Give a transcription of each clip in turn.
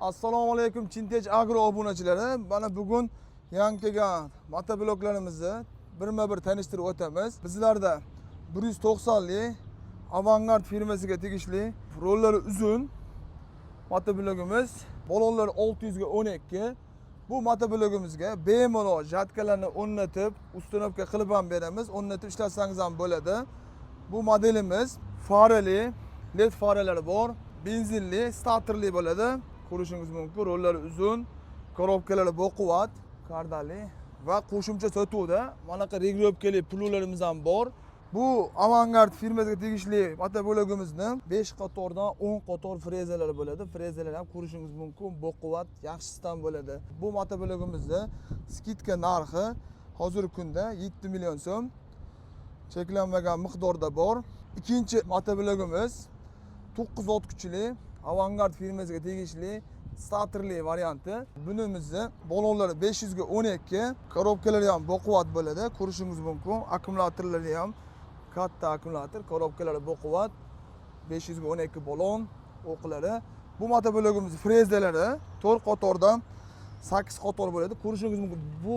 Assalomu alaykum Chintaj Agro obunachilari. Mana bugun yangi kelgan motobloklarimizni birma-bir tanishtirib o'tamiz. Bizlarda 190 li Avangard firmasiga tegishli rollari uzun motoblogimiz, balonlari 600 ga 12. Bu motoblogimizga bemalol jatkalarni o'rnatib, uстановка qilib ham beramiz. O'rnatib ishlatsangiz ham bo'ladi. Bu modelimiz farali, LED faralari bor, benzinli, starterli bo'ladi. Ko'rishingiz mumkin, rollari uzun, korobkalari baquvvat, kardali va qo'shimcha sotuvda manaqa reglovkali pullarimiz ham bor. Bu Avangard firmasiga tegishli motoblogimizni 5 qatordan 10 qator frezalari bo'ladi. Frezalar ham ko'rishingiz mumkin, baquvvat, yaxshisidan bo'ladi. Bu motoblogimizni skidka narxi hozirgi kunda 7 million so'm cheklanmagan miqdorda bor. Ikkinchi motoblogimiz 9 ot kuchli Avangard firmasiga tegishli starterli varianti. Bunimizni balonlari 500 ga 12, korobkalari ham baquvvat bo'ladi. Ko'rishingiz mumkin, akkumulyatorlari ham katta akkumulyator, korobkalari baquvvat, 500 ga 12 balon o'qlari. Bu motoblogimiz frezalari 4 qatordan 8 qator bo'ladi. Ko'rishingiz mumkin, bu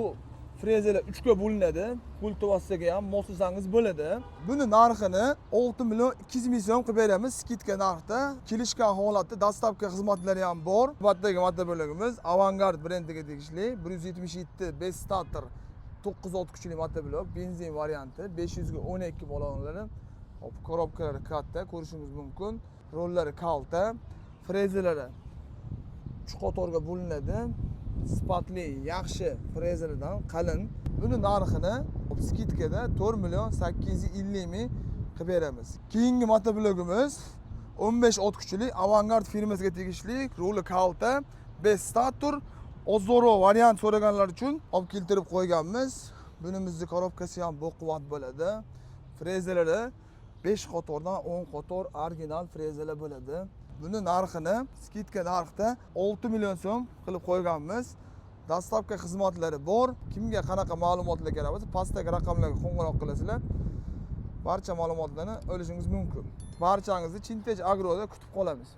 frezalar 3 ga bo'linadi. Kultivatsiyaga ham moslasangiz bo'ladi. Buni narxini 6 million 200 ming so'm qilib beramiz skidka narxda. Kelishgan holatda dastavka xizmatlari ham bor. Navbatdagi motoblogimiz Avangard brendiga tegishli 177 best starter 9 ot kuchli motoblog, benzin varianti, 500 ga 12 balonlari, korobkalari katta, ko'rishingiz mumkin. Rollari kalta, frezalari 3 qatorga bo'linadi. Sifatli, yaxshi frezalardan qalin. Buni narxini skidkada 4 million 850 ming qilib beramiz. Keyingi motoblogimiz 15 ot kuchli Avangard firmasiga tegishli roli kalta, best starter, ozoro variant so'raganlar uchun olib keltirib qo'yganmiz. Bunimizning korobkasi ham baquvvat bo'ladi. Frezalari 5 qatordan 10 qator original frezalar bo'ladi. Buni narxini skidka narxda 6 million so'm qilib qo'yganmiz. Dastavka xizmatlari bor. Kimga qanaqa ma'lumotlar kerak bo'lsa, pastdagi raqamlarga qo'ng'iroq qilasizlar. Barcha ma'lumotlarni olishingiz mumkin. Barchangizni Chintaj Agroda kutib qolamiz.